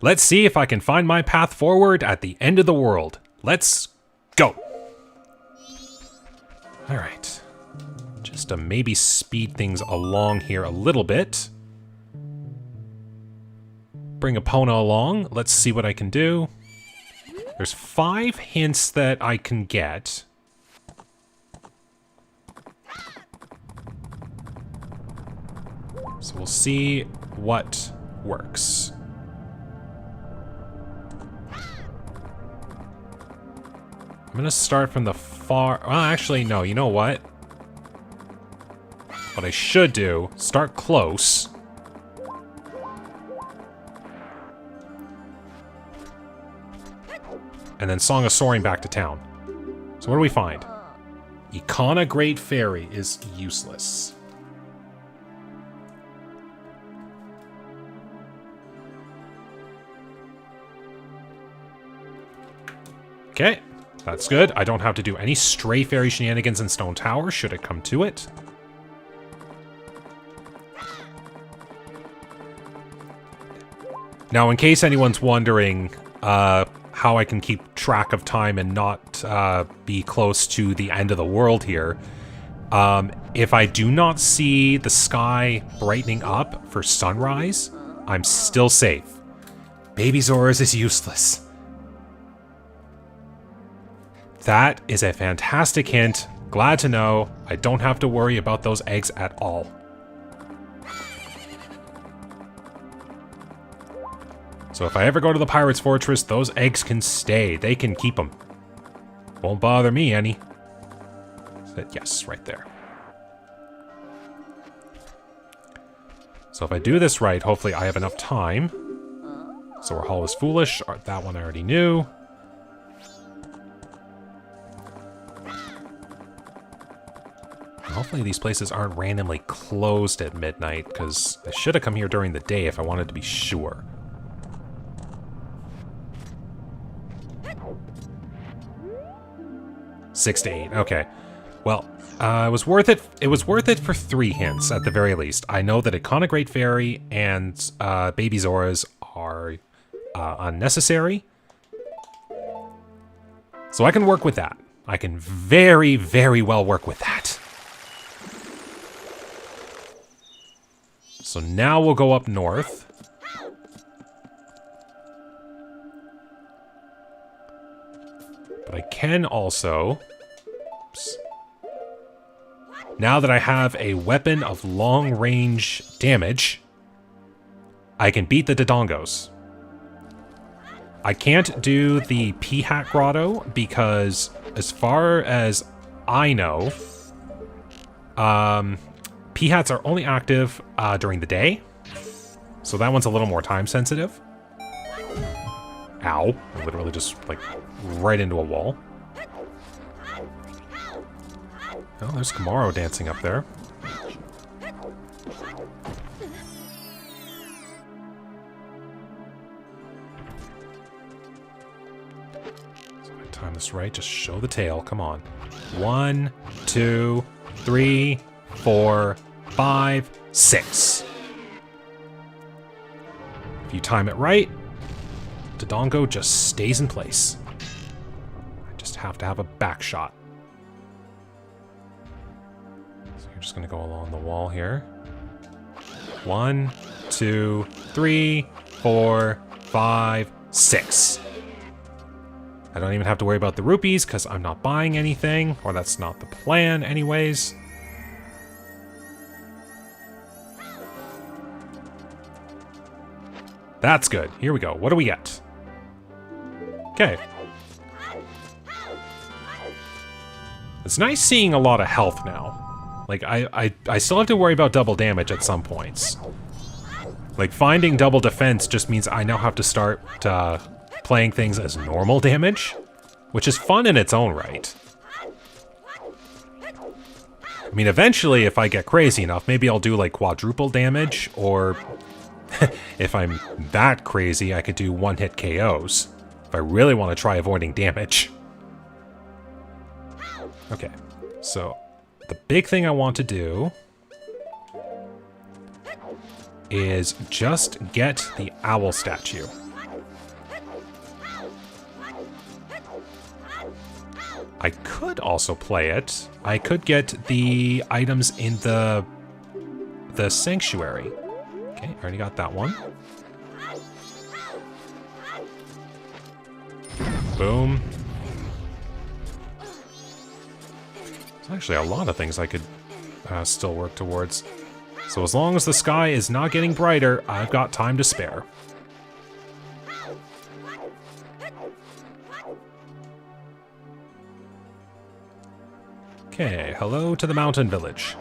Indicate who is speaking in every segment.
Speaker 1: Let's see if I can find my path forward at the end of the world. Let's go. All right. Just to maybe speed things along here a little bit. Bring Epona along. Let's see what I can do. There's 5 hints that I can get. So we'll see what works. I'm gonna start from the far... Well, actually, no, you know what? What I should do, start close. And then Song of Soaring back to town. So what do we find? Icona Great Fairy is useless. Okay, that's good. I don't have to do any stray fairy shenanigans in Stone Tower, should it come to it. Now, in case anyone's wondering how I can keep track of time and not be close to the end of the world here, if I do not see the sky brightening up for sunrise, I'm still safe. Baby Zora's is useless. That is a fantastic hint. Glad to know I don't have to worry about those eggs at all. So if I ever go to the Pirate's Fortress, those eggs can stay. They can keep them. Won't bother me any. Yes, right there. So if I do this right, hopefully I have enough time. So our Hall is foolish. That one I already knew. Hopefully these places aren't randomly closed at midnight, because I should have come here during the day if I wanted to be sure. Six to 8. Okay. Well, it was worth it. It was worth it for 3 hints at the very least. I know that Icona Great Fairy and Baby Zora's are unnecessary, so I can work with that. I can very, very well work with that. So now we'll go up north. But I can also... Oops. Now that I have a weapon of long-range damage, I can beat the Dodongos. I can't do the P-Hat Grotto because, as far as I know, P-Hats are only active during the day, so that one's a little more time sensitive. Ow. I literally just, like, right into a wall. Oh, there's Kamaro dancing up there. So if I time this right, just show the tail. Come on. 1, 2, 3, 4, 5, 6. If you time it right, Dodongo just stays in place. I just have to have a back shot. So you're just gonna go along the wall here. 1, 2, 3, 4, 5, 6. I don't even have to worry about the rupees because I'm not buying anything, or that's not the plan anyways. That's good. Here we go. What do we get? Okay. It's nice seeing a lot of health now. Like, I still have to worry about double damage at some points. Like, finding double defense just means I now have to start playing things as normal damage, which is fun in its own right. I mean, eventually, if I get crazy enough, maybe I'll do, like, quadruple damage, or... if I'm that crazy, I could do one-hit KOs. If I really want to try avoiding damage. Okay, so the big thing I want to do is just get the owl statue. I could also play it. I could get the items in the sanctuary. Okay, I already got that one. Boom. There's actually a lot of things I could still work towards. So as long as the sky is not getting brighter, I've got time to spare. Okay, hello to the mountain village.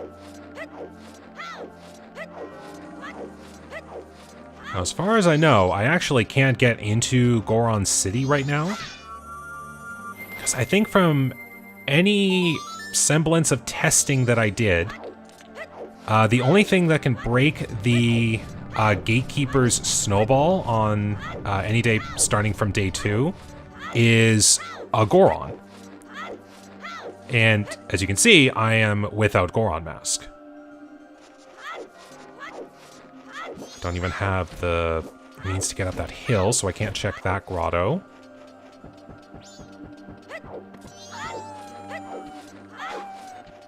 Speaker 1: Now, as far as I know, I actually can't get into Goron City right now. Because I think from any semblance of testing that I did, the only thing that can break the Gatekeeper's snowball on any day starting from day 2 is a Goron. And as you can see, I am without Goron mask. Don't even have the means to get up that hill, so I can't check that grotto.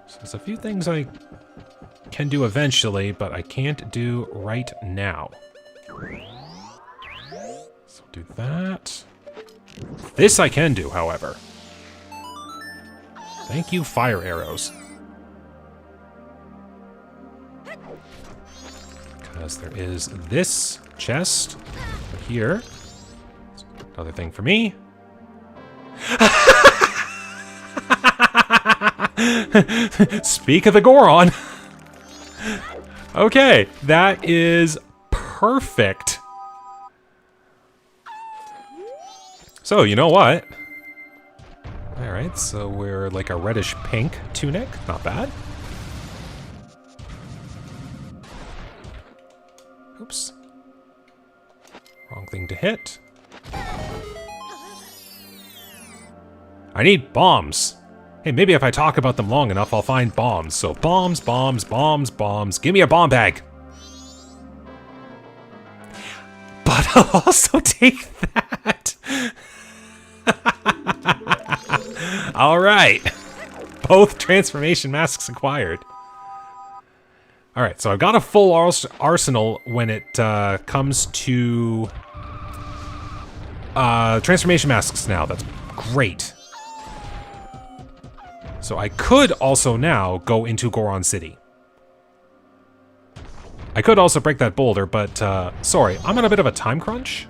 Speaker 1: So there's a few things I can do eventually, but I can't do right now. So do that. This I can do, however. Thank you, fire arrows. Because there is this chest here. Another thing for me. Speak of the Goron. Okay, that is perfect. So, you know what? Alright, so we're like a reddish pink tunic. Not bad. Oops. Wrong thing to hit. I need bombs. Hey, maybe if I talk about them long enough, I'll find bombs. So bombs, bombs, bombs, bombs. Give me a bomb bag. But I'll also take that. All right. Both transformation masks acquired. All right, so I've got a full arsenal when it comes to transformation masks now. That's great. So I could also now go into Goron City. I could also break that boulder, but sorry, I'm on a bit of a time crunch.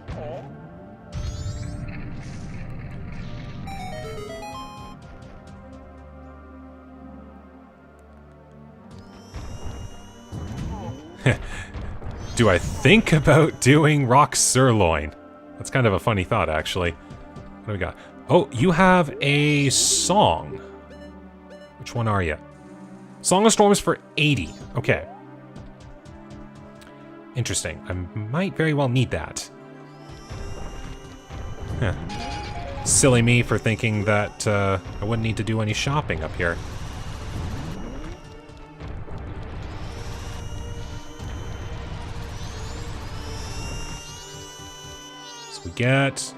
Speaker 1: Do I think about doing rock sirloin? That's kind of a funny thought, actually. What do we got? Oh, you have a song. Which one are you? Song of Storms for 80. Okay. Interesting. I might very well need that. Huh. Silly me for thinking that I wouldn't need to do any shopping up here. We get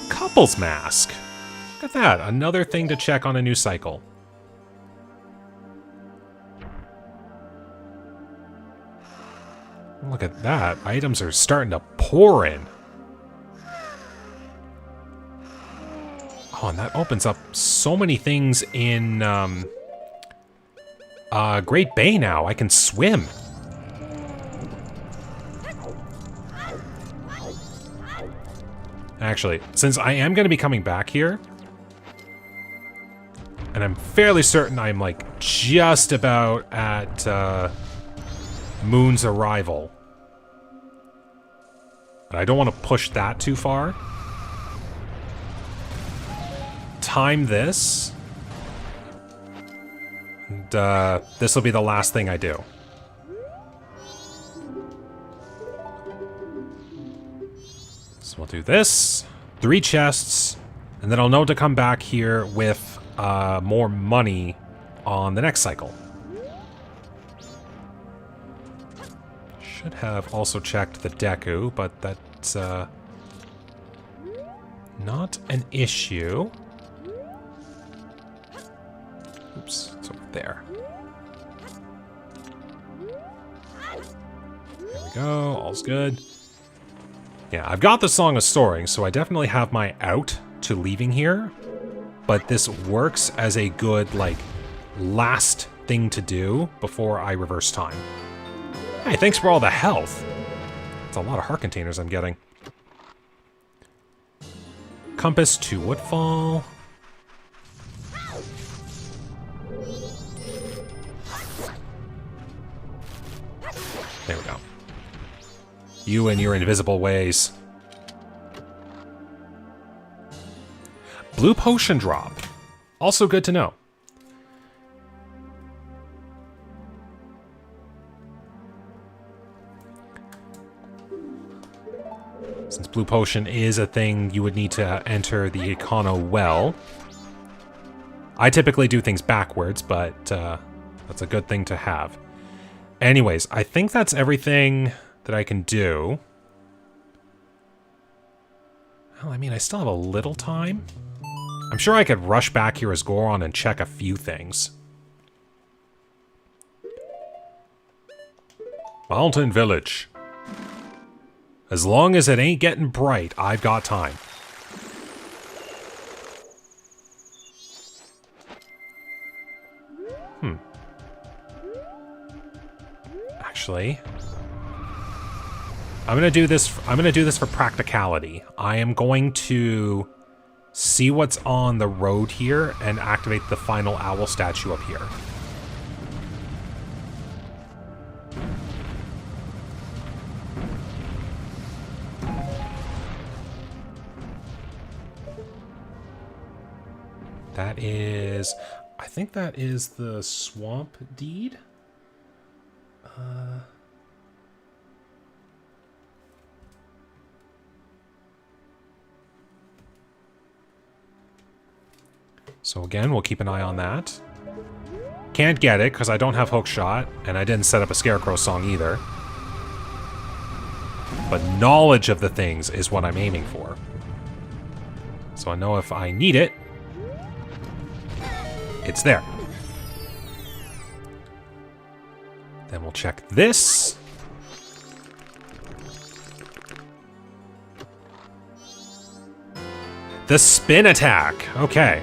Speaker 1: Couple's Mask. Look at that, another thing to check on a new cycle. Look at that, items are starting to pour in. Oh, and that opens up so many things in Great Bay now. I can swim. Actually, since I am going to be coming back here, and I'm fairly certain I'm like just about at Moon's arrival, but I don't want to push that too far. Time this, and this will be the last thing I do. So we'll do this, 3 chests, and then I'll know to come back here with more money on the next cycle. Should have also checked the Deku, but that's not an issue. Oops, it's over there. There we go, all's good. Yeah, I've got the Song of Soaring, so I definitely have my out to leaving here. But this works as a good, like, last thing to do before I reverse time. Hey, thanks for all the health. It's a lot of heart containers I'm getting. Compass to Woodfall. There we go. You and your invisible ways. Blue potion drop. Also good to know. Since blue potion is a thing you would need to enter the Econo well. I typically do things backwards, but that's a good thing to have. Anyways, I think that's everything that I can do. Well, I mean, I still have a little time. I'm sure I could rush back here as Goron and check a few things. Mountain Village. As long as it ain't getting bright, I've got time. Actually, I'm gonna do this for practicality. I am going to see what's on the road here and activate the final owl statue up here. That is, I think that is the swamp deed. So again, we'll keep an eye on that. Can't get it because I don't have hook shot, and I didn't set up a Scarecrow song either. But knowledge of the things is what I'm aiming for. So I know if I need it, it's there. Then we'll check this. The spin attack. Okay.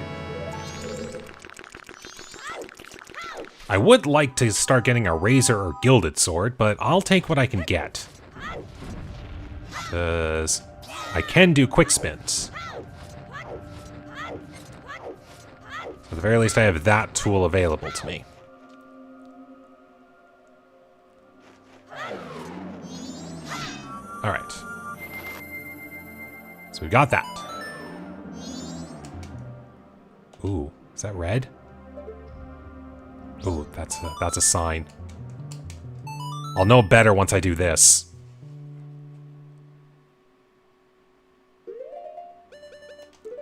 Speaker 1: I would like to start getting a razor or gilded sword, but I'll take what I can get. Because I can do quick spins. At the very least, I have that tool available to me. Alright. So we got that. Ooh, is that red? Ooh, that's a sign. I'll know better once I do this.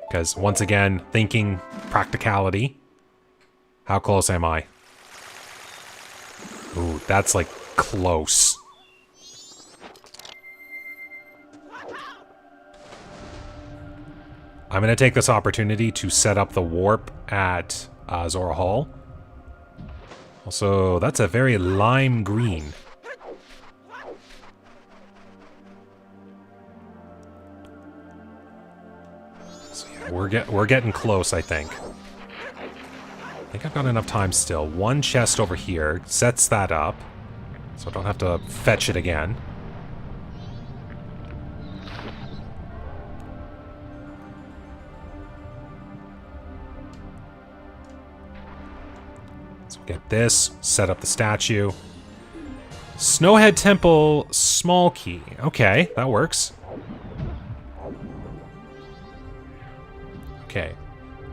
Speaker 1: Because, once again, thinking practicality. How close am I? Ooh, that's, like, close. I'm going to take this opportunity to set up the warp at Zora Hall. Also, that's a very lime green. So yeah, we're getting close, I think. I think I've got enough time still. One chest over here sets that up, so I don't have to fetch it again. Get this, set up the statue. Snowhead Temple, small key. Okay, that works. Okay.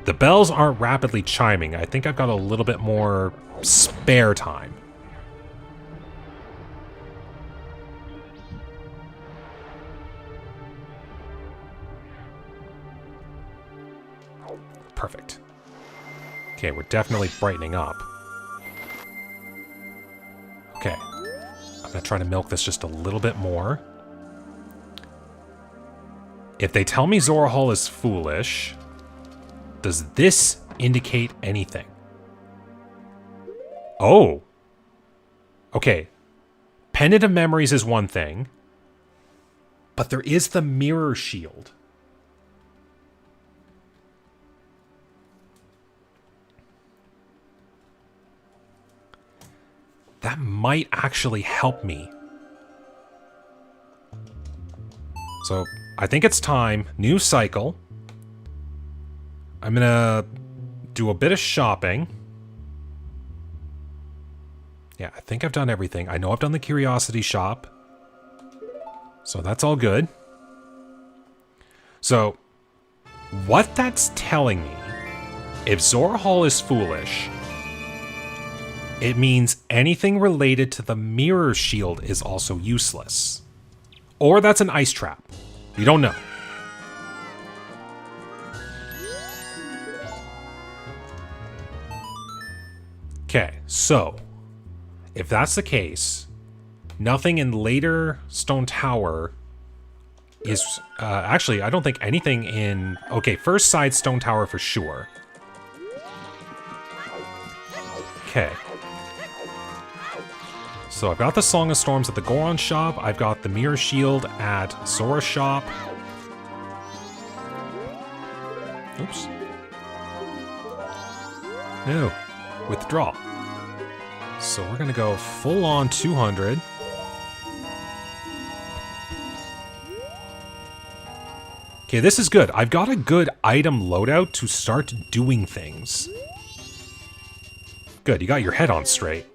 Speaker 1: The bells aren't rapidly chiming. I think I've got a little bit more spare time. Perfect. Okay, we're definitely brightening up. Okay, I'm gonna try to milk this just a little bit more. If they tell me Zora Hall is foolish, does this indicate anything? Oh. Okay. Pendant of Memories is one thing. But there is the Mirror Shield. That might actually help me. So, I think it's time. New cycle. I'm gonna do a bit of shopping. Yeah, I think I've done everything. I know I've done the Curiosity Shop. So that's all good. So, what that's telling me, if Zora Hall is foolish, it means anything related to the Mirror Shield is also useless. Or that's an ice trap. We don't know. Okay, so if that's the case, nothing in later Stone Tower is... actually, I don't think anything in... Okay, first side Stone Tower for sure. Okay. So I've got the Song of Storms at the Goron shop. I've got the Mirror Shield at Zora shop. Oops. No. Withdraw. So we're going to go full on 200. Okay, this is good. I've got a good item loadout to start doing things. Good, you got your head on straight.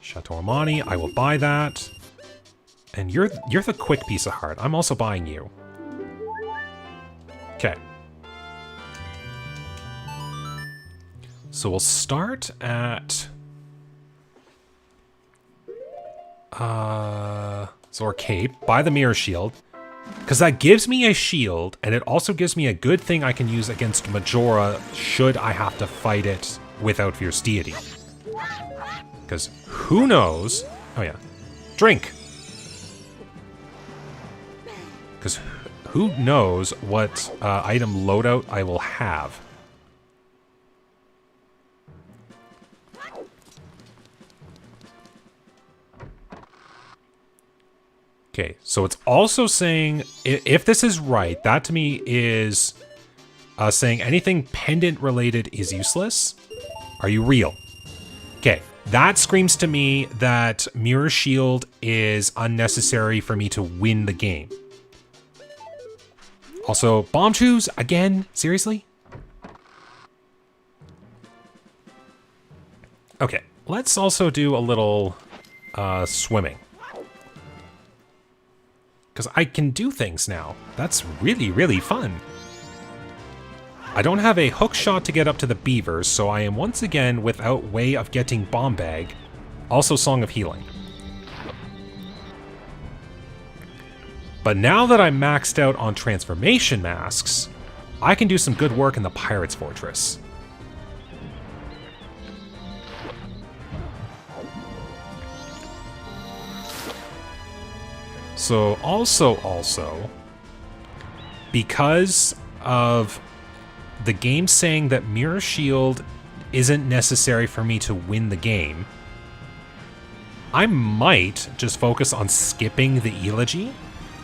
Speaker 1: Chateau Armani, I will buy that. And you're the quick piece of heart. I'm also buying you. Okay. So we'll start at... Zora Cape. Buy the Mirror Shield. Because that gives me a shield, and it also gives me a good thing I can use against Majora should I have to fight it without Fierce Deity. Because who knows... Oh yeah. Drink! Because who knows what item loadout I will have. Okay, so it's also saying, if this is right, that to me is saying anything pendant related is useless. Are you real? Okay, that screams to me that Mirror Shield is unnecessary for me to win the game. Also, Bomb Shoes, again? Seriously? Okay, let's also do a little swimming. Because I can do things now. That's really, really fun. I don't have a hook shot to get up to the beavers, so I am once again without way of getting Bomb Bag. Also Song of Healing. But now that I'm maxed out on transformation masks, I can do some good work in the Pirate's Fortress. So also, because of the game saying that Mirror Shield isn't necessary for me to win the game, I might just focus on skipping the Elegy,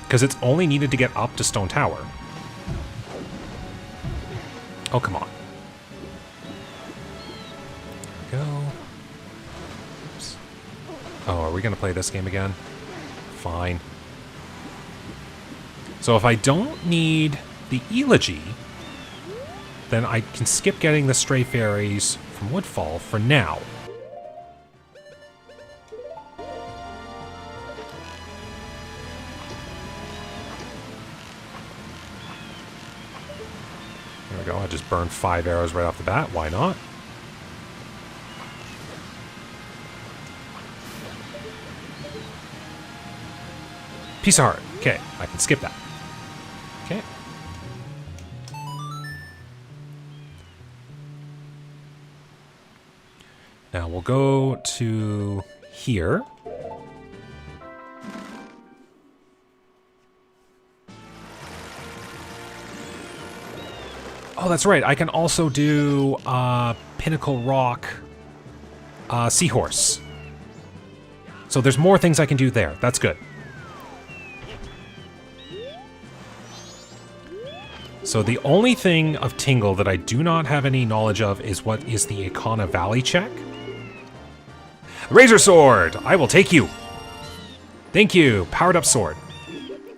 Speaker 1: because it's only needed to get up to Stone Tower. Oh, come on. There we go. Oops. Oh, are we going to play this game again? Fine. So if I don't need the Elegy, then I can skip getting the Stray Fairies from Woodfall for now. There we go, I just burned 5 arrows right off the bat, why not? Piece of heart, okay, I can skip that. Okay. Now we'll go to here. Oh, that's right. I can also do Pinnacle Rock Seahorse. So there's more things I can do there. That's good. So the only thing of Tingle that I do not have any knowledge of is what is the Ikana Valley check. Razor Sword! I will take you! Thank you! Powered up sword.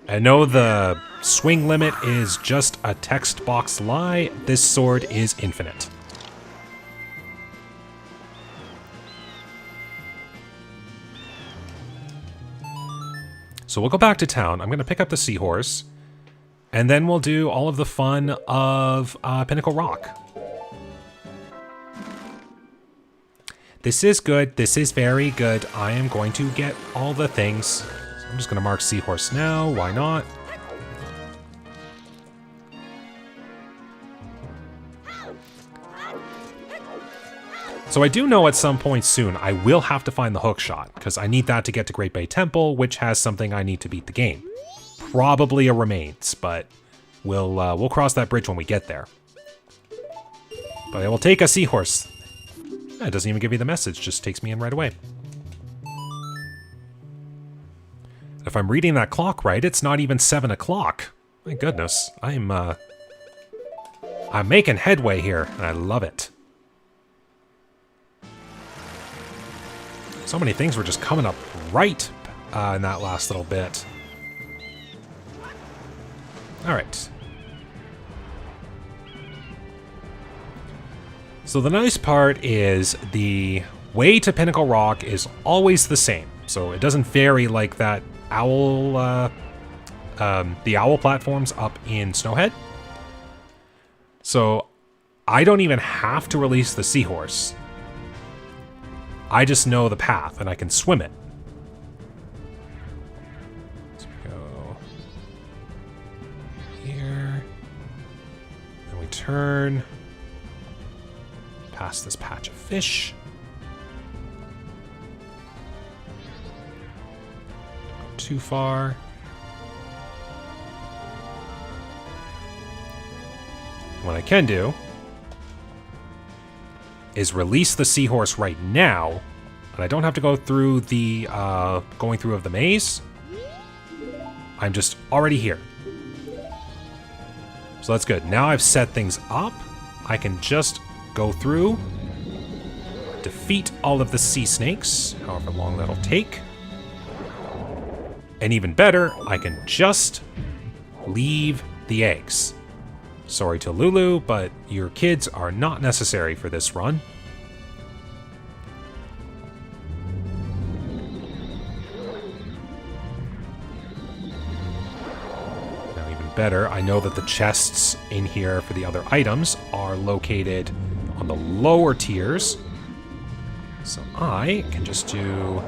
Speaker 1: I know the swing limit is just a text box lie. This sword is infinite. So we'll go back to town. I'm going to pick up the seahorse. And then we'll do all of the fun of Pinnacle Rock. This is good. This is very good. I am going to get all the things. So I'm just going to mark seahorse now. Why not? So I do know at some point soon I will have to find the hook shot, because I need that to get to Great Bay Temple, which has something I need to beat the game. Probably a remains, but we'll cross that bridge when we get there. But I will take a seahorse. It doesn't even give me the message, just takes me in right away. If I'm reading that clock right, it's not even 7 o'clock. My goodness, I'm making headway here, and I love it. So many things were just coming up right in that last little bit. All right. So the nice part is the way to Pinnacle Rock is always the same. So it doesn't vary like that owl, the owl platforms up in Snowhead. So I don't even have to release the seahorse. I just know the path and I can swim it. So we go here. Then we turn past this patch of fish. Don't go too far. What I can do is release the seahorse right now, and I don't have to go through the going through of the maze. I'm just already here. So that's good. Now I've set things up. I can just go through, defeat all of the sea snakes, however long that'll take. And even better, I can just leave the eggs. Sorry to Lulu, but your kids are not necessary for this run. Now, even better, I know that the chests in here for the other items are located on the lower tiers. So I can just do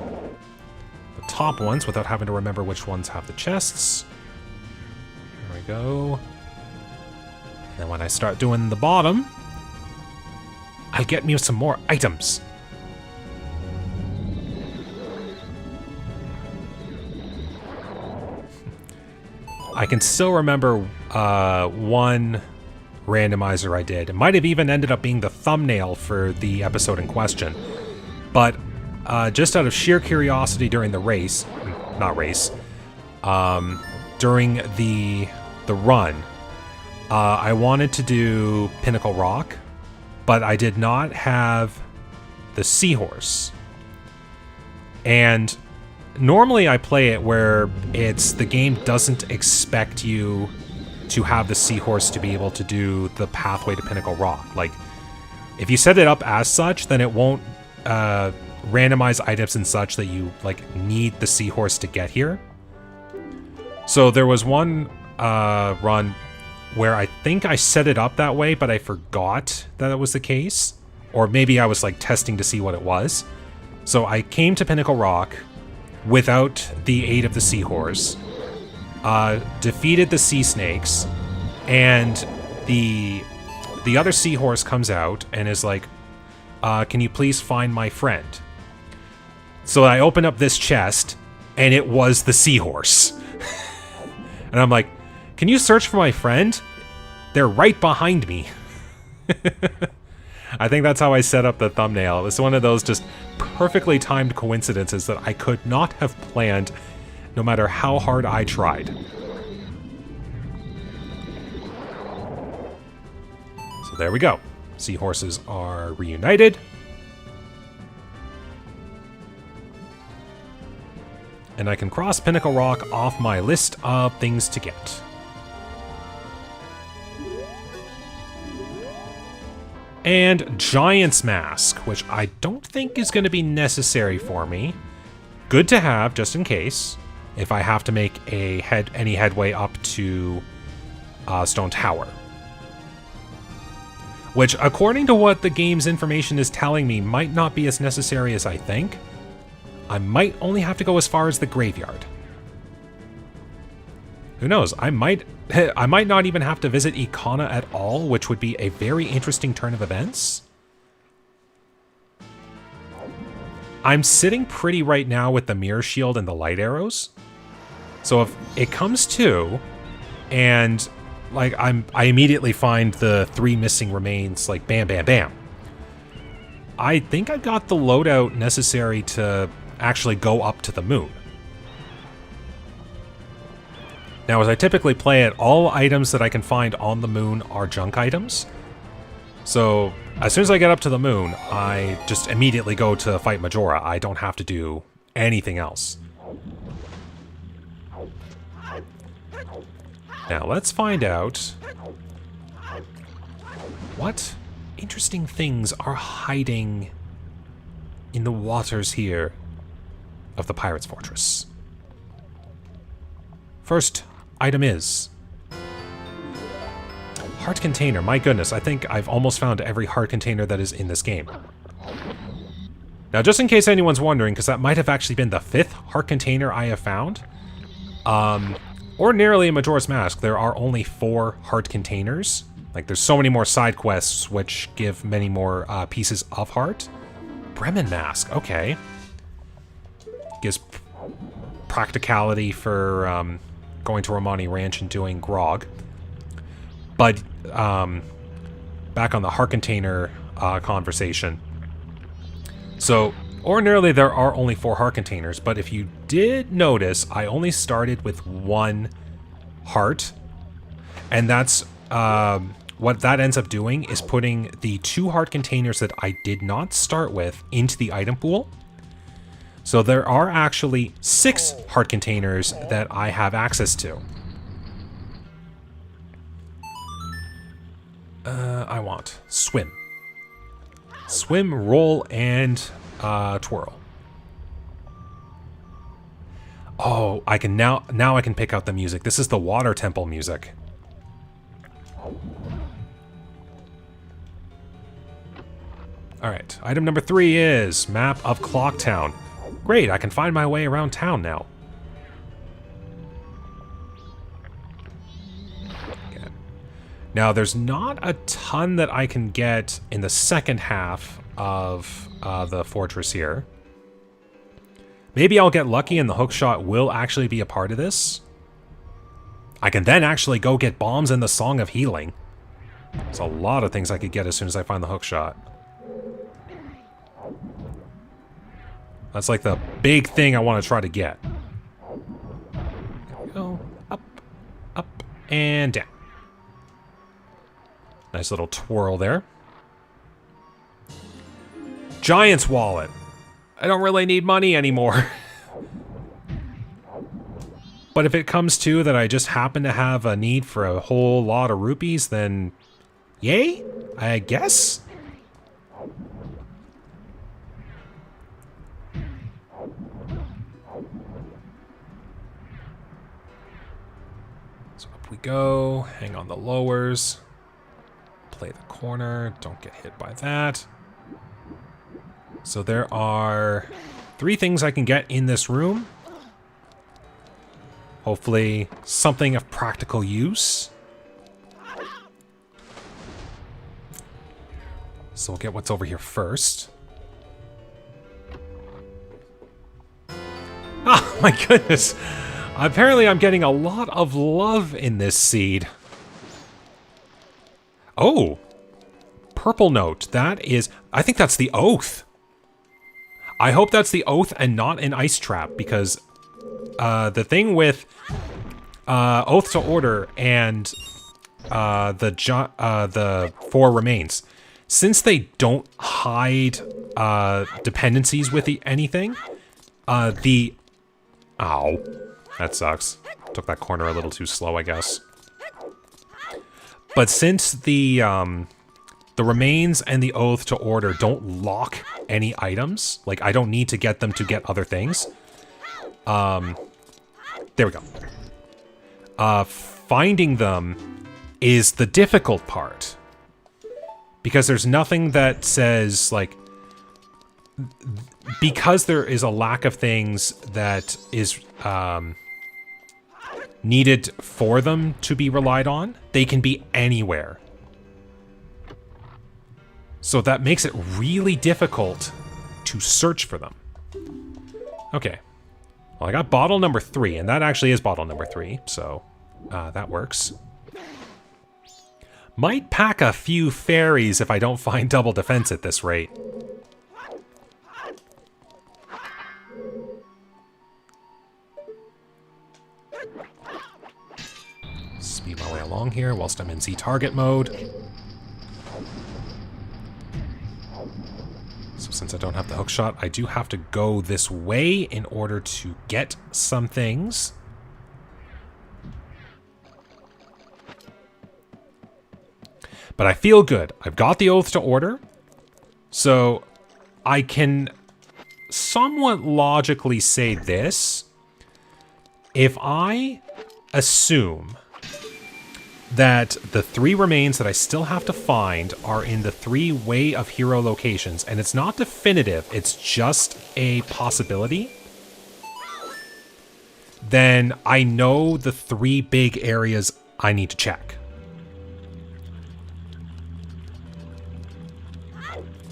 Speaker 1: the top ones without having to remember which ones have the chests. There we go. And when I start doing the bottom, I'll get me some more items. I can still remember one randomizer I did. It might have even ended up being the thumbnail for the episode in question. But just out of sheer curiosity during the race, during the run, I wanted to do Pinnacle Rock, but I did not have the seahorse. And normally I play it where the game doesn't expect you to have the seahorse to be able to do the pathway to Pinnacle Rock. Like, if you set it up as such, then it won't randomize items and such that you like need the seahorse to get here. So there was one run where I think I set it up that way, but I forgot that it was the case. Or maybe I was like testing to see what it was. So I came to Pinnacle Rock without the aid of the seahorse, defeated the sea snakes, and the other seahorse comes out and is like, can you please find my friend? So I open up this chest, and it was the seahorse. And I'm like, can you search for my friend? They're right behind me. I think that's how I set up the thumbnail. It was one of those just perfectly timed coincidences that I could not have planned no matter how hard I tried. So there we go. Seahorses are reunited. And I can cross Pinnacle Rock off my list of things to get. And Giant's Mask, which I don't think is going to be necessary for me. Good to have, just in case, if I have to make any headway up to Stone Tower. Which, according to what the game's information is telling me, might not be as necessary as I think. I might only have to go as far as the graveyard. Who knows? I might not even have to visit Ikana at all, which would be a very interesting turn of events. I'm sitting pretty right now with the Mirror Shield and the Light Arrows. So if it comes to, and like I immediately find the 3 missing remains, like bam, bam, bam. I think I've got the loadout necessary to actually go up to the moon. Now, as I typically play it, all items that I can find on the moon are junk items. So, as soon as I get up to the moon, I just immediately go to fight Majora. I don't have to do anything else. Now, let's find out what interesting things are hiding in the waters here of the Pirate's Fortress. First item is heart container. My goodness, I think I've almost found every heart container that is in this game. Now, just in case anyone's wondering, because that might have actually been the 5th heart container I have found. Ordinarily in Majora's Mask, there are only 4 heart containers. Like, there's so many more side quests which give many more pieces of heart. Bremen Mask, okay. Gives practicality for going to Romani Ranch and doing grog. But back on the heart container conversation. So ordinarily there are only 4 heart containers, but if you did notice, I only started with 1 heart, and that's what that ends up doing is putting the 2 heart containers that I did not start with into the item pool. So there are actually 6 heart containers that I have access to. I want swim. Swim, roll, and twirl. Oh, I can now I can pick out the music. This is the water temple music. All right, item number 3 is map of Clocktown. Great, I can find my way around town now. Okay. Now, there's not a ton that I can get in the second half of the fortress here. Maybe I'll get lucky and the hookshot will actually be a part of this. I can then actually go get bombs and the Song of Healing. There's a lot of things I could get as soon as I find the hookshot. That's like the big thing I want to try to get. There we go. Up, up, and down. Nice little twirl there. Giant's wallet. I don't really need money anymore. But if it comes to that I just happen to have a need for a whole lot of rupees, then yay, I guess? So up we go, hang on the lowers, play the corner, don't get hit by that. So there are 3 things I can get in this room. Hopefully something of practical use. So we'll get what's over here first. Oh my goodness. Apparently I'm getting a lot of love in this seed. Oh. Purple note. That is... I think that's the oath. I hope that's the oath and not an ice trap, because the thing with Oath to Order and the 4 remains, since they don't hide dependencies with anything, ow, that sucks. Took that corner a little too slow, I guess. But since the remains and the Oath to Order don't lock any items, like I don't need to get them to get other things. There we go. Finding them is the difficult part. Because there's nothing that says, like, because there is a lack of things that is needed for them to be relied on, they can be anywhere. So that makes it really difficult to search for them. Okay. Well, I got bottle number 3, and that actually is bottle number 3, so that works. Might pack a few fairies if I don't find double defense at this rate. Speed my way along here whilst I'm in Z target mode. So since I don't have the hook shot, I do have to go this way in order to get some things. But I feel good. I've got the Oath to Order, so I can somewhat logically say this. If I assume that the 3 remains that I still have to find are in the 3 Way of Hero locations, and it's not definitive, it's just a possibility, then I know the 3 big areas I need to check.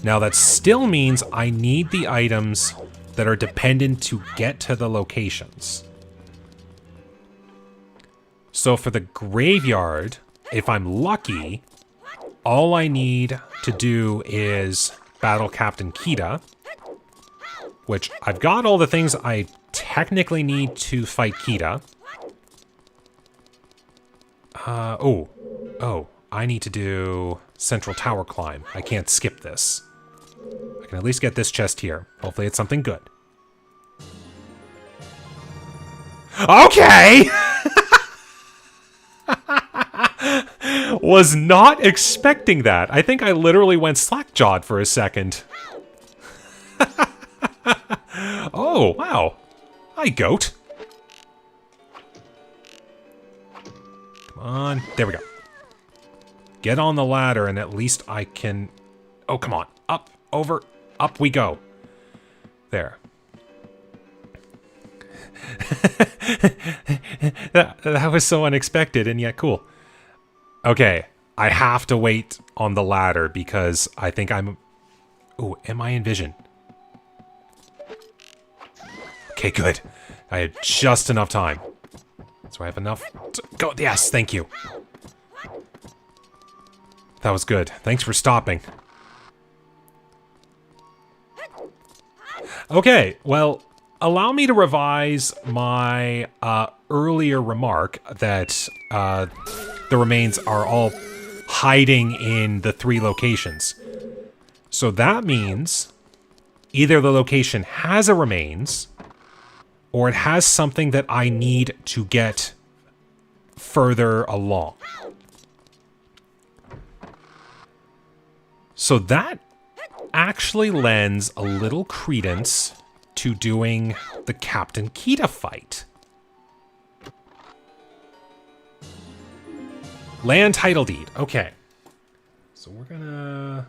Speaker 1: Now that still means I need the items that are dependent to get to the locations. So for the graveyard, if I'm lucky, all I need to do is battle Captain Kita, which I've got all the things I technically need to fight Kita. Oh, I need to do Central Tower Climb. I can't skip this. I can at least get this chest here. Hopefully it's something good. Okay! Was not expecting that. I think I literally went slack-jawed for a second. Oh, wow. Hi, goat. Come on. There we go. Get on the ladder and at least I can... Oh, come on. Up, over, up we go. There. that was so unexpected and yet cool. Okay, I have to wait on the ladder because I think I'm... Ooh, am I in vision? Okay, good. I had just enough time. So I have enough to go. Yes, thank you. That was good. Thanks for stopping. Okay, well, allow me to revise my earlier remark that the remains are all hiding in the 3 locations. So that means either the location has a remains, or it has something that I need to get further along. So that actually lends a little credence to doing the Captain Kita fight. Land title deed. Okay. So we're gonna...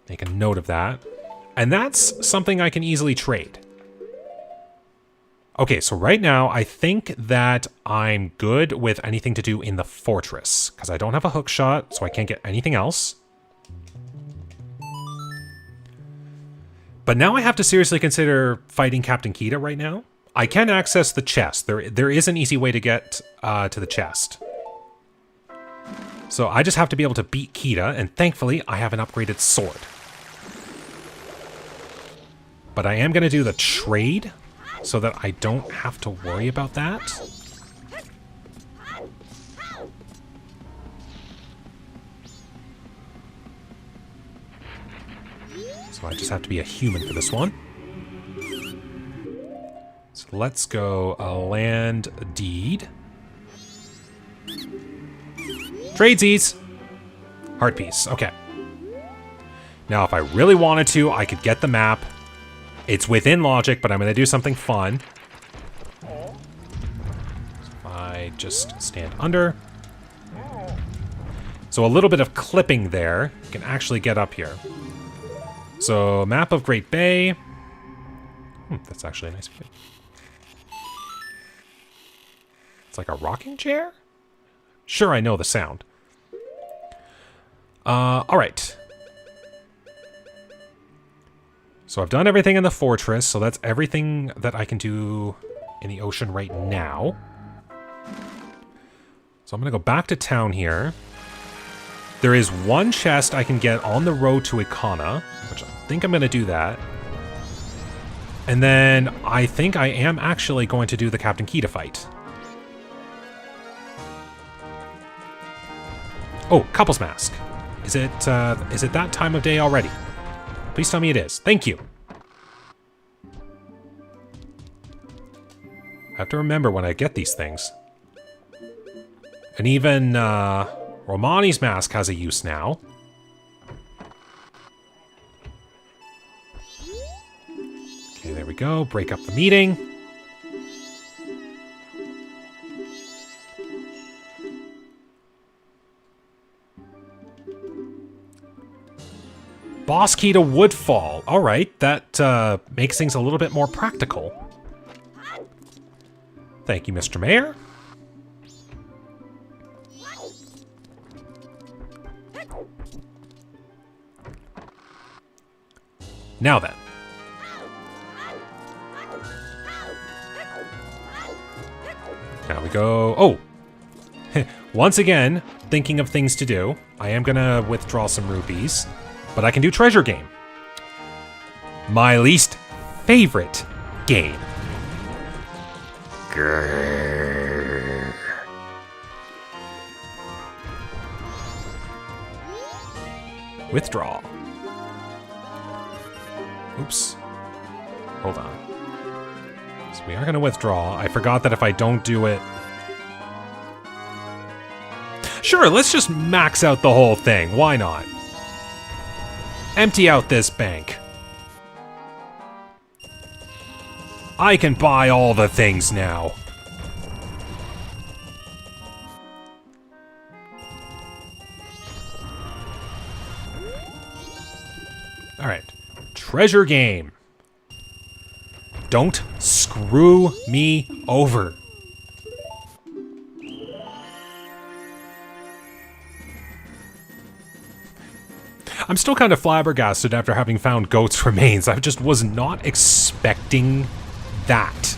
Speaker 1: make a note of that. And that's something I can easily trade. Okay, so right now, I think that I'm good with anything to do in the fortress, because I don't have a hook shot, so I can't get anything else. But now I have to seriously consider fighting Captain Kita right now. I can access the chest. There is an easy way to get to the chest. So I just have to be able to beat Kita, and thankfully I have an upgraded sword. But I am going to do the trade so that I don't have to worry about that. So I just have to be a human for this one. So let's go a land deed. Tradesies. Heart piece. Okay. Now, if I really wanted to, I could get the map. It's within logic, but I'm going to do something fun. So if I just stand under. So a little bit of clipping there. You can actually get up here. So, map of Great Bay. That's actually a nice view. It's like a rocking chair? Sure, I know the sound. Alright. So I've done everything in the fortress, so that's everything that I can do in the ocean right now. So I'm going to go back to town here. There is one chest I can get on the road to Ikana, which I think I'm going to do that. And then I think I am actually going to do the Captain Kita fight. Oh, couple's mask. Is it that time of day already? Please tell me it is. Thank you. I have to remember when I get these things. And even Romani's mask has a use now. Okay, there we go. Break up the meeting. Boss key to Woodfall. All right, that makes things a little bit more practical. Thank you, Mr. Mayor. Now then. Now we go... Oh! Once again, thinking of things to do. I am gonna withdraw some rupees. But I can do treasure game. My least favorite game. Grrr. Withdraw. Oops. Hold on. So we are going to withdraw. I forgot that if I don't do it... Sure, let's just max out the whole thing. Why not? Empty out this bank. I can buy all the things now. Alright. Treasure game. Don't screw me over. I'm still kind of flabbergasted after having found Goat's remains. I just was not expecting that.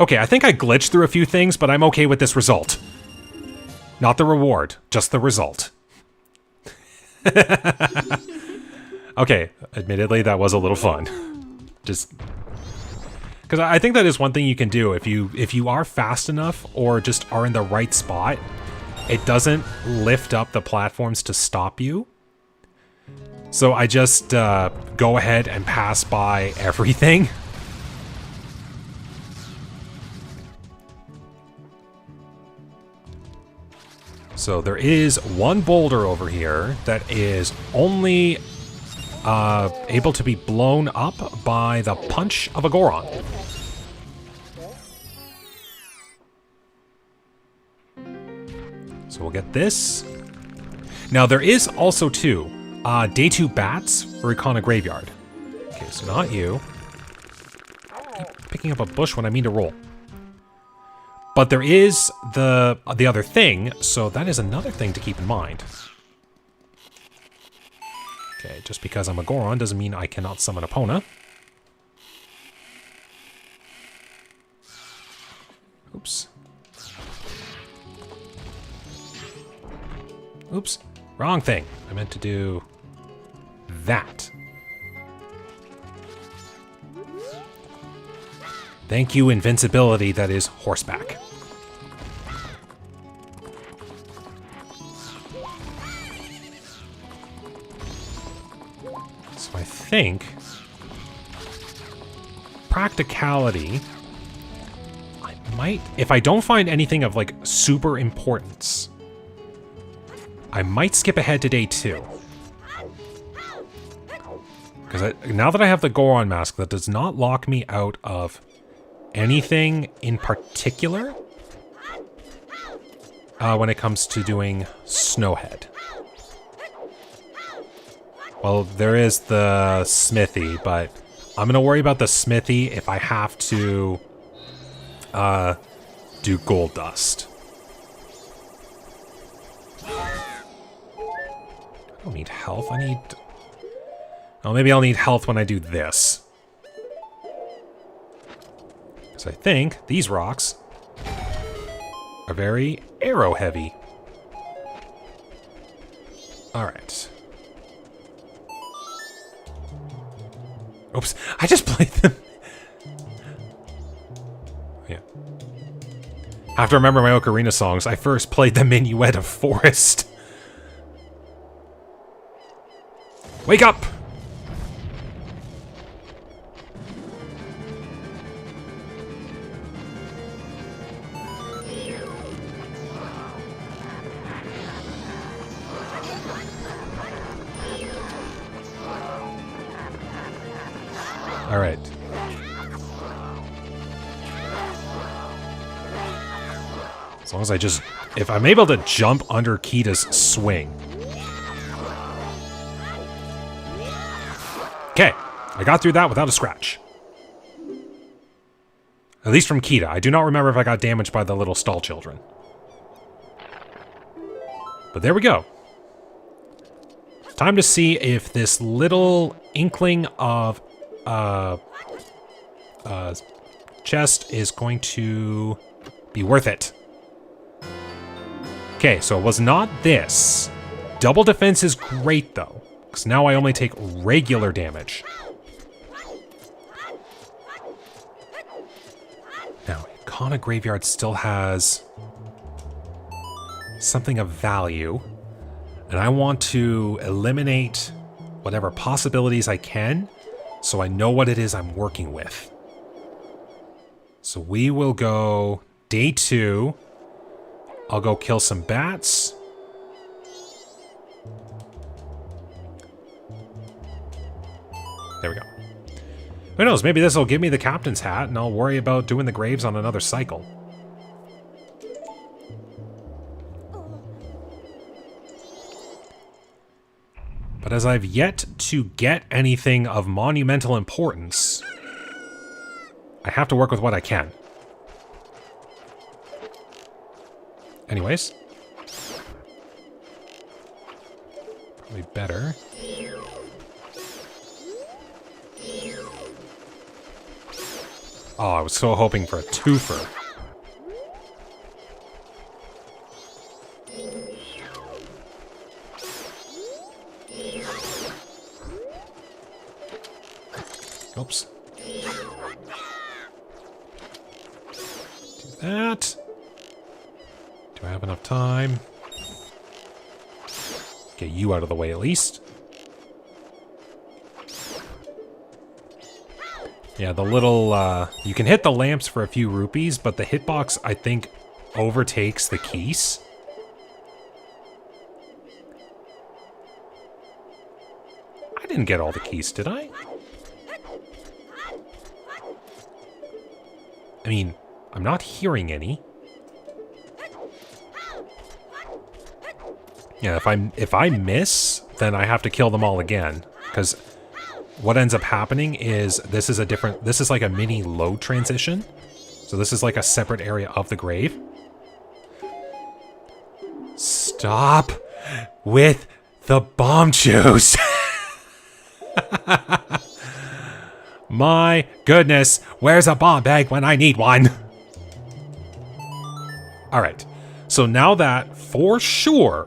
Speaker 1: Okay, I think I glitched through a few things, but I'm okay with this result. Not the reward, just the result. Okay, admittedly, that was a little fun. Just... because I think that is one thing you can do if you are fast enough or just are in the right spot. It doesn't lift up the platforms to stop you. So I just go ahead and pass by everything. So there is one boulder over here that is only able to be blown up by the punch of a Goron. So we'll get this. Now there is also two day 2 bats for Ikana Graveyard. Okay, so not you. I keep picking up a bush when I mean to roll. But there is the other thing, so that is another thing to keep in mind. Okay, just because I'm a Goron doesn't mean I cannot summon Epona. Oops. Oops. Wrong thing. I meant to do that. Thank you, invincibility that is horseback. So I think practicality, I might, if I don't find anything of like super importance, I might skip ahead to day 2. Because now that I have the Goron mask, that does not lock me out of anything in particular when it comes to doing Snowhead. Well, there is the smithy, but I'm going to worry about the smithy if I have to do gold dust. I don't need health. I need... Oh, maybe I'll need health when I do this. Because I think these rocks are very arrow heavy. Alright. Oops, I just played them. Yeah. I have to remember my ocarina songs. I first played the Minuet of Forest. Wake up! All right. As long as I just... If I'm able to jump under Kita's swing. Okay. I got through that without a scratch. At least from Kita. I do not remember if I got damaged by the little stall children. But there we go. Time to see if this little inkling of... chest is going to be worth it. Okay, so it was not this. Double defense is great, though, because now I only take regular damage. Now, Ikana Graveyard still has something of value, and I want to eliminate whatever possibilities I can so I know what it is I'm working with. So we will go day 2. I'll go kill some bats. There we go. Who knows, maybe this will give me the captain's hat and I'll worry about doing the graves on another cycle. But as I've yet to get anything of monumental importance, I have to work with what I can. Anyways. Probably better. Oh, I was so hoping for a twofer. Oops. Do that. Do I have enough time? Get you out of the way at least. Yeah, the little, you can hit the lamps for a few rupees, but the hitbox, I think, overtakes the keys. I didn't get all the keys, did I? I mean, I'm not hearing any. Yeah, if I miss, then I have to kill them all again. Because what ends up happening is this is like a mini load transition. So this is like a separate area of the grave. Stop with the bomb juice. My goodness, where's a bomb bag when I need one? Alright, so now that, for sure,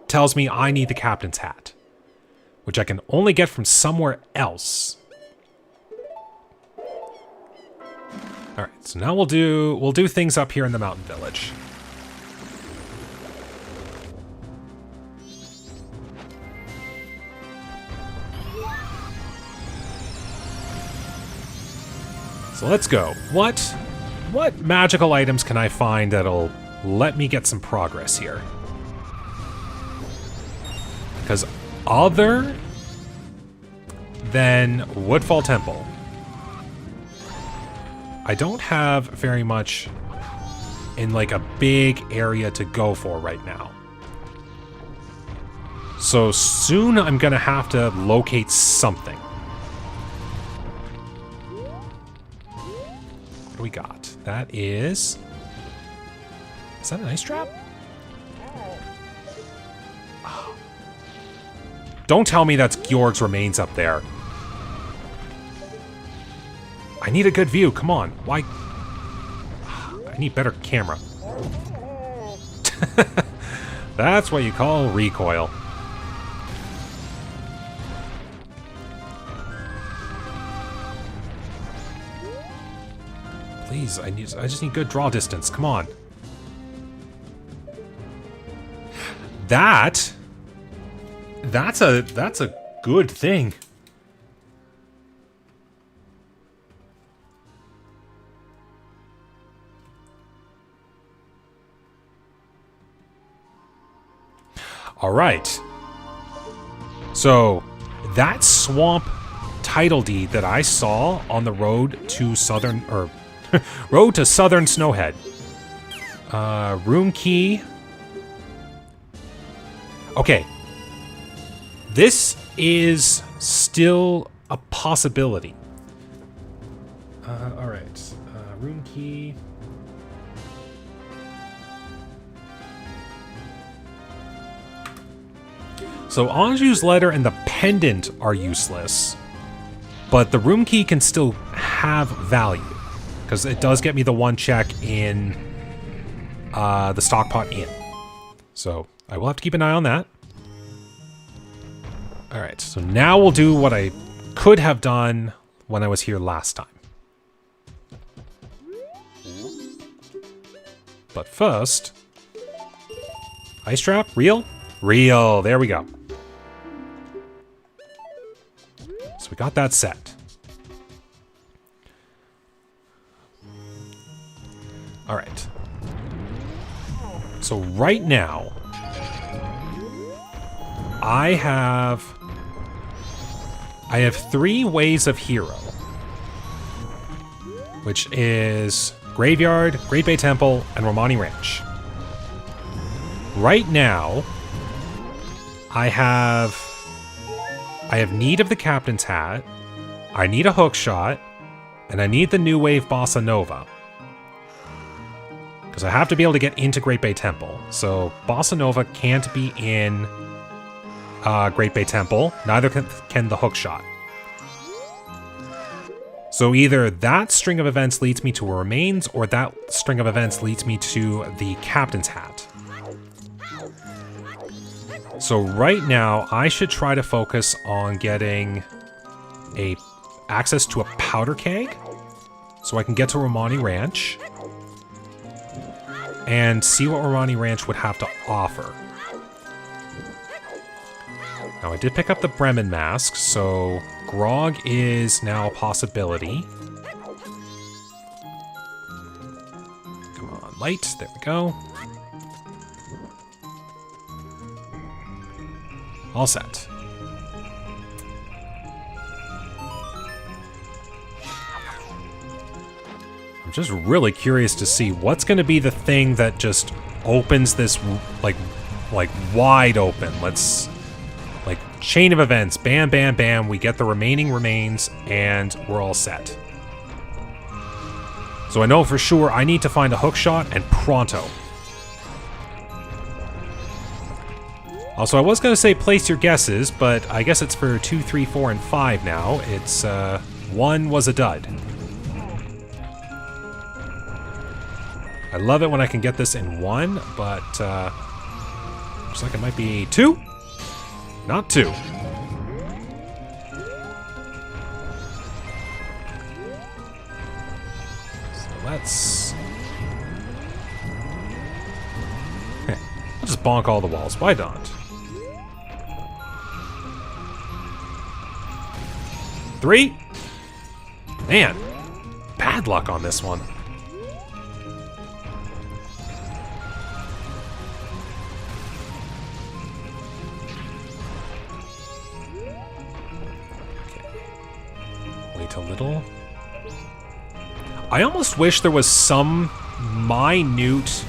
Speaker 1: tells me I need the captain's hat, which I can only get from somewhere else. All right, so now we'll do things up here in the mountain village. So let's go. What magical items can I find that'll let me get some progress here? Because other than Woodfall Temple, I don't have very much in like a big area to go for right now. So soon I'm gonna have to locate something. What do we got? That is that an ice trap? Oh. Don't tell me that's Georg's remains up there. I need a good view, come on. Why? I need better camera. That's what you call recoil. Please, I just need good draw distance. Come on. That's a good thing. All right. So that swamp title deed that I saw on the road to southern Snowhead. Room key. Okay. This is still a possibility. All right. Room key. So Anju's letter and the pendant are useless, but the room key can still have value because it does get me the one check in the Stockpot Inn. So I will have to keep an eye on that. All right, so now we'll do what I could have done when I was here last time. But first, ice trap, real? Real, there we go. So we got that set. All right. So right now, I have 3 ways of hero, which is Graveyard, Great Bay Temple, and Romani Ranch. Right now, I have need of the Captain's Hat, I need a hook shot, and I need the New Wave Bossa Nova. Because I have to be able to get into Great Bay Temple. So Bossa Nova can't be in Great Bay Temple, neither can the hook shot. So either that string of events leads me to a remains, or that string of events leads me to the Captain's Hat. So right now, I should try to focus on getting access to a powder keg, so I can get to Romani Ranch, and see what Romani Ranch would have to offer. Now, I did pick up the Bremen mask, so grog is now a possibility. Come on, light. There we go. All set. I'm just really curious to see what's going to be the thing that just opens this, like wide open. Let's, chain of events. Bam, bam, bam. We get the remaining remains, and we're all set. So I know for sure I need to find a hook shot, and pronto. Also, I was going to say place your guesses, but I guess it's for 2, 3, 4, and 5 now. It's, 1 was a dud. I love it when I can get this in 1, but, Looks like it might be 2. Not 2. So let's... I'll just bonk all the walls. Why not? 3? Man, bad luck on this one. Wait a little. I almost wish there was some minute...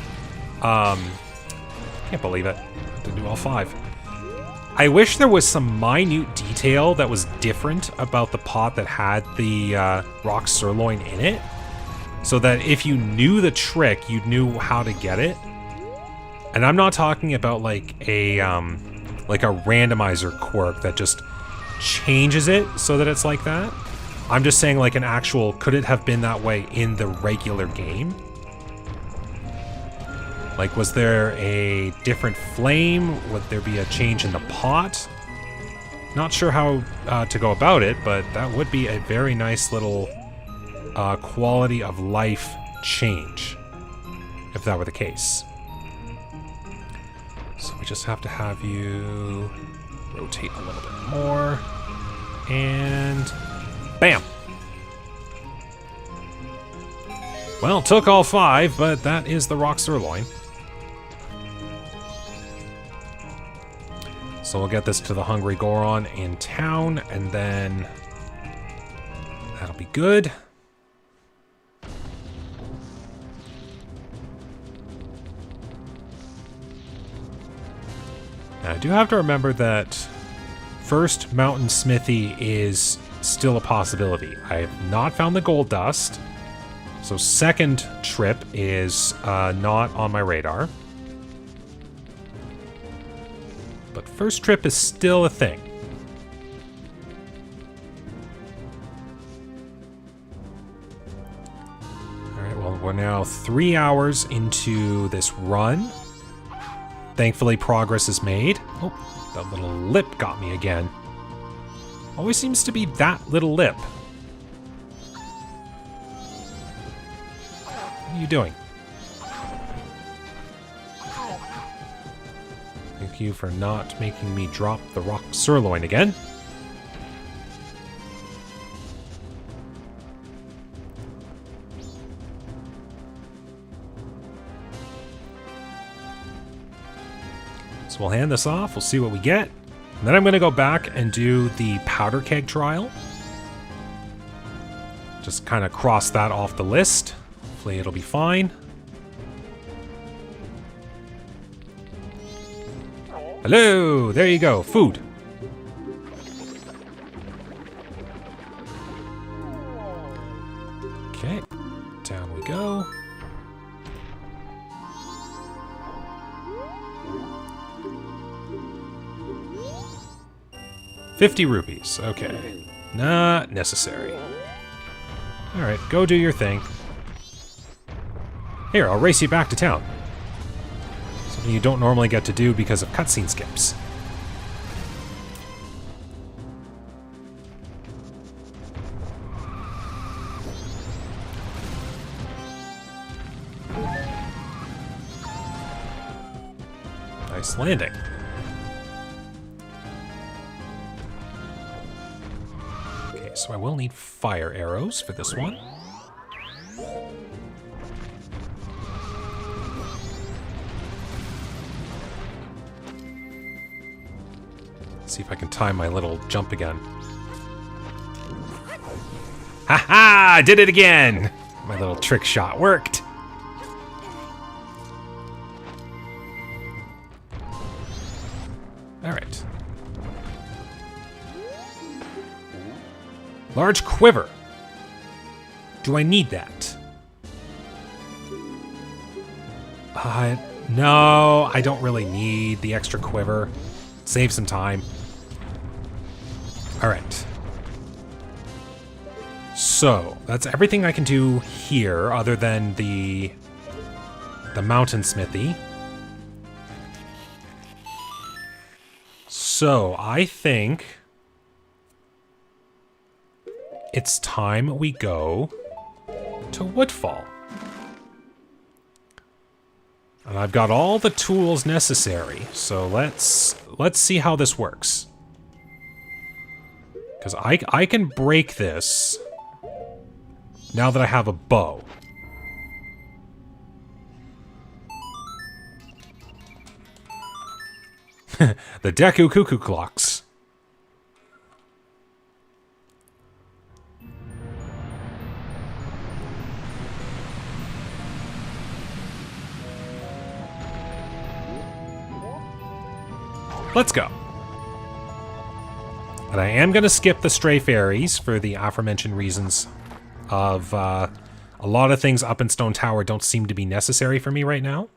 Speaker 1: can't believe it. I have to do all 5. I wish there was some minute detail that was different about the pot that had the rock sirloin in it, so that if you knew the trick, you knew how to get it. And I'm not talking about like a randomizer quirk that just changes it so that it's like that. I'm just saying like an actual, could it have been that way in the regular game? Like, was there a different flame? Would there be a change in the pot? Not sure how to go about it, but that would be a very nice little quality of life change, if that were the case. So we just have to have you rotate a little bit more. And bam! Well, took all 5, but that is the rock sirloin. So we'll get this to the Hungry Goron in town, and then that'll be good. Now, I do have to remember that first mountain smithy is still a possibility. I have not found the gold dust, so second trip is not on my radar. But first trip is still a thing. Alright, well, we're now 3 hours into this run. Thankfully, progress is made. Oh, that little lip got me again. Always seems to be that little lip. What are you doing? Thank you for not making me drop the rock sirloin again. So we'll hand this off, we'll see what we get. And then I'm going to go back and do the powder keg trial. Just kind of cross that off the list. Hopefully it'll be fine. Hello! There you go. Food. Okay. Down we go. ₹50. Okay. Not necessary. Alright, go do your thing. Here, I'll race you back to town. Something you don't normally get to do because of cutscene skips. Nice landing. Okay, so I will need fire arrows for this one. See if I can time my little jump again. Ha-ha! I did it again! My little trick shot worked. Alright. Large quiver. Do I need that? No, I don't really need the extra quiver. Save some time. Alright. So, that's everything I can do here, other than the mountain smithy. So, I think it's time we go to Woodfall. And I've got all the tools necessary, so let's see how this works. Because I can break this now that I have a bow. The Deku Cuckoo Clocks. Let's go. And I am going to skip the stray fairies for the aforementioned reasons of a lot of things up in Stone Tower don't seem to be necessary for me right now.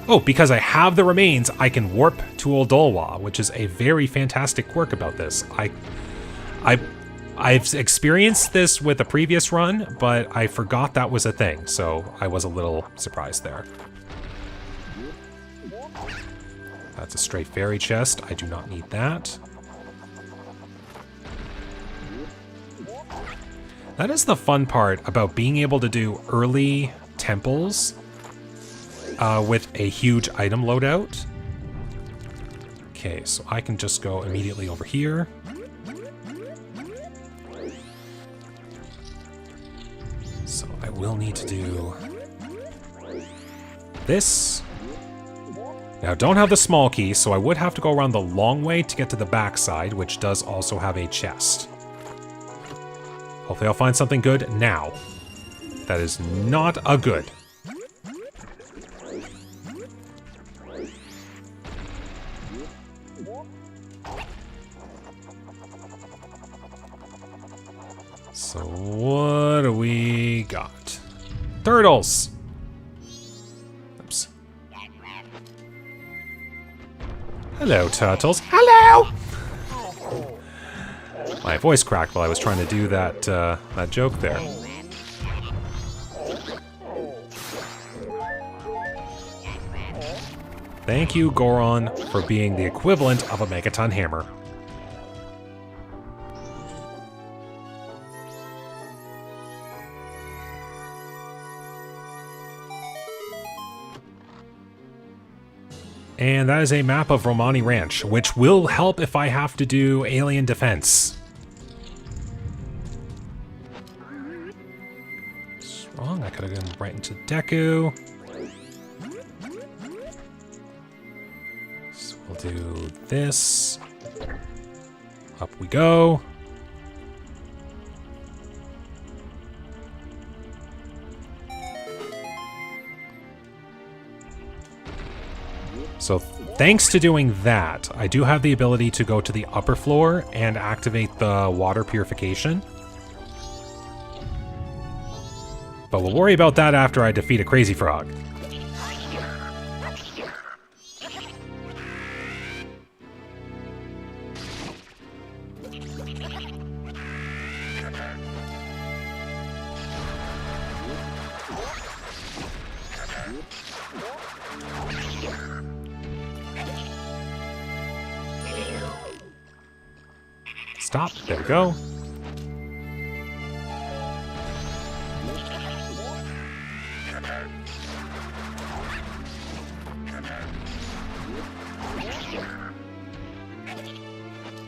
Speaker 1: Oh, because I have the remains, I can warp to Oldolwa, which is a very fantastic quirk about this. I've experienced this with a previous run, but I forgot that was a thing, so I was a little surprised there. That's a stray fairy chest. I do not need that. That is the fun part about being able to do early temples with a huge item loadout. Okay, so I can just go immediately over here. So I will need to do this. Now, I don't have the small key, so I would have to go around the long way to get to the backside, which does also have a chest. Hopefully I'll find something good now. That is not a good. So what do we got? Turtles! Oops. Hello, turtles. Hello! My voice cracked while I was trying to do that, that joke there. Thank you, Goron, for being the equivalent of a megaton hammer. And that is a map of Romani Ranch, which will help if I have to do alien defense. It's wrong, I could have gone right into Deku. So we'll do this. Up we go. So thanks to doing that, I do have the ability to go to the upper floor and activate the water purification. But we'll worry about that after I defeat a crazy frog. Stop. There we go.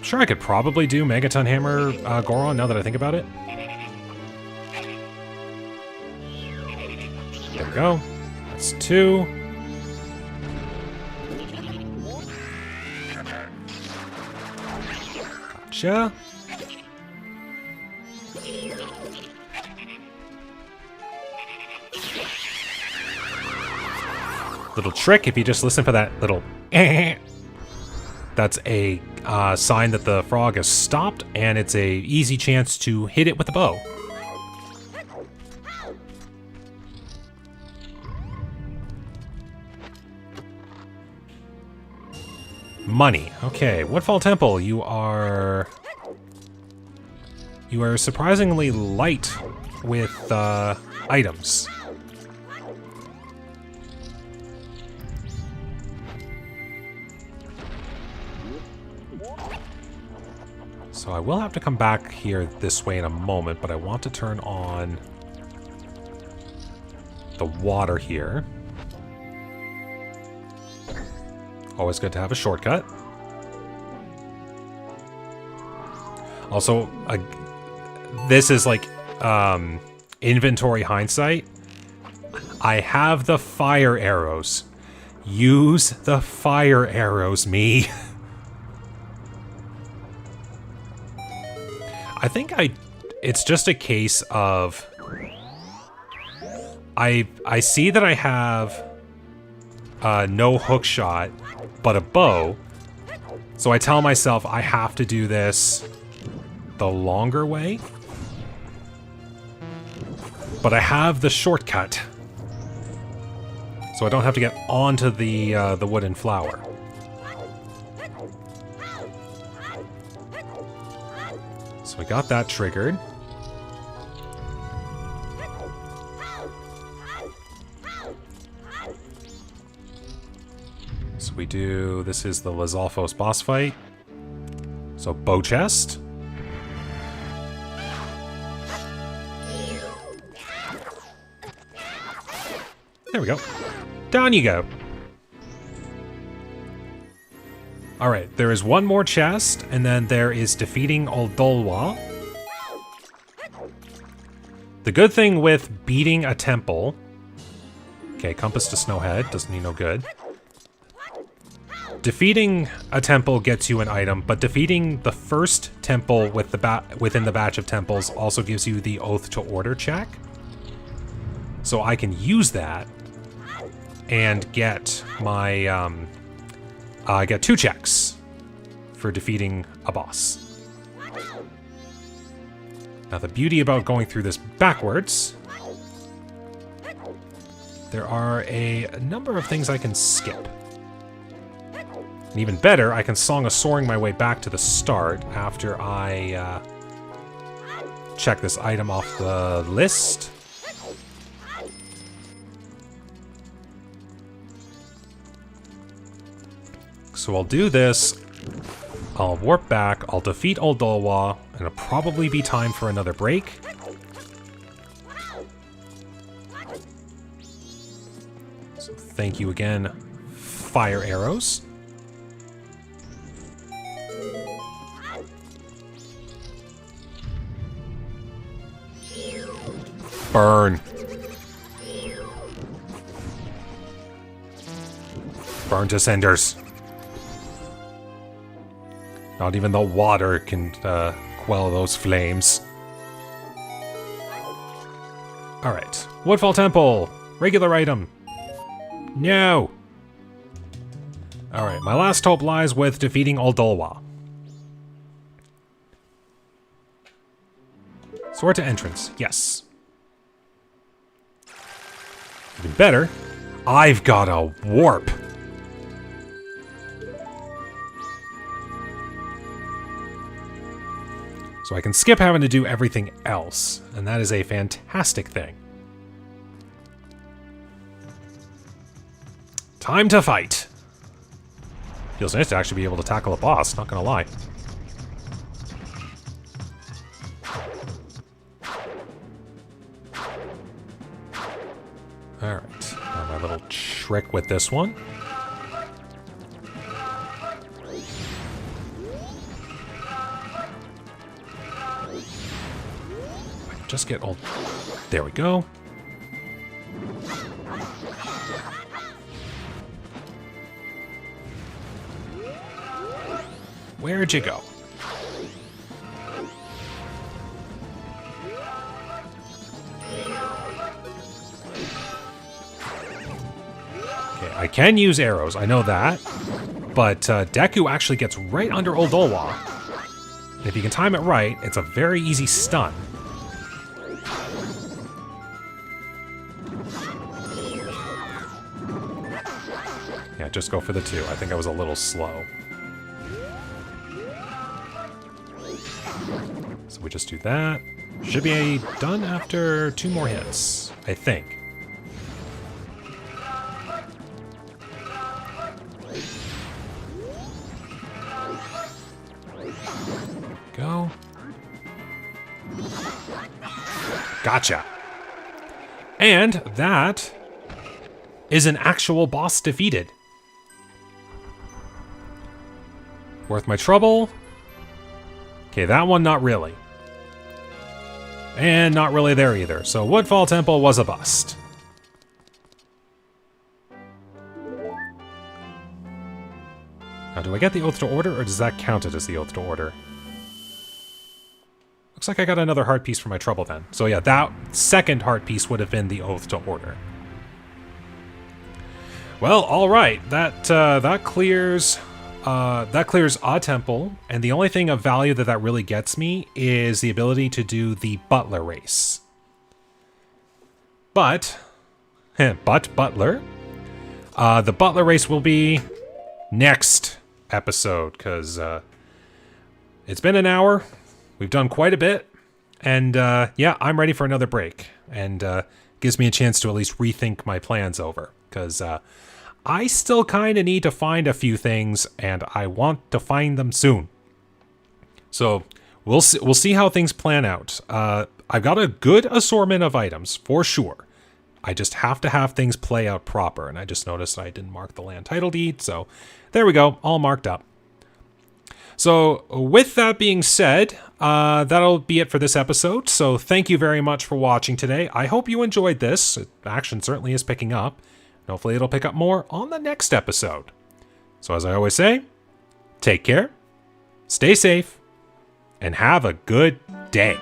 Speaker 1: Sure, I could probably do Megaton Hammer Goron now that I think about it. There we go. That's 2. Gotcha. Little trick, if you just listen for that little that's a sign that the frog has stopped, and it's a easy chance to hit it with a bow. Money. Okay, Woodfall Temple, you are surprisingly light with items. So I will have to come back here this way in a moment, but I want to turn on the water here. Always good to have a shortcut. Also, this is like inventory hindsight. I have the fire arrows. Use the fire arrows, me. I think it's just a case of I see that I have no hook shot, but a bow. So I tell myself I have to do this the longer way. But I have the shortcut. So I don't have to get onto the wooden flower. So we got that triggered. So we do, this is the Lizalfos boss fight. So bow chest. There we go. Down you go. Alright, there is one more chest, and then there is defeating Oldolwa. The good thing with beating a temple... Okay, compass to Snowhead, doesn't need no good. Defeating a temple gets you an item, but defeating the first temple with within the batch of temples also gives you the Oath to Order check. So I can use that and get my, I get 2 checks for defeating a boss. Now the beauty about going through this backwards, there are a number of things I can skip. And even better, I can Song of Soaring my way back to the start after I check this item off the list. So I'll do this, I'll warp back, I'll defeat Oldolwa, and it'll probably be time for another break. So thank you again, fire arrows. Burn. Burn to cinders. Not even the water can quell those flames. Alright. Woodfall Temple. Regular item. No. Alright, my last hope lies with defeating Oldolwa. Sword to entrance. Yes. Even better, I've got a warp. So I can skip having to do everything else, and that is a fantastic thing. Time to fight. Feels nice to actually be able to tackle a boss, not gonna lie. Alright, now my little trick with this one. Just get old. There we go. Where'd you go? Okay, I can use arrows, I know that. But Deku actually gets right under Oldolwa. And if you can time it right, it's a very easy stun. Yeah, just go for the 2. I think I was a little slow. So we just do that. Should be done after 2 more hits, I think. Go. Gotcha. And that is an actual boss defeated. Worth my trouble? Okay, that one not really. And not really there either. So Woodfall Temple was a bust. Now, do I get the Oath to Order, or does that count it as the Oath to Order? Looks like I got another heart piece for my trouble then. So yeah, that second heart piece would have been the Oath to Order. Well, all right. That clears a temple, and the only thing of value that really gets me is the ability to do the Butler race. But Butler, the Butler race will be next episode, because it's been an hour. We've done quite a bit, and yeah, I'm ready for another break, and gives me a chance to at least rethink my plans over, because I still kind of need to find a few things, and I want to find them soon. So we'll see how things plan out. I've got a good assortment of items, for sure. I just have to have things play out proper, and I just noticed I didn't mark the land title deed, so there we go, all marked up. So with that being said, that'll be it for this episode. So thank you very much for watching today. I hope you enjoyed this. Action certainly is picking up. And hopefully it'll pick up more on the next episode. So as I always say, take care, stay safe, and have a good day.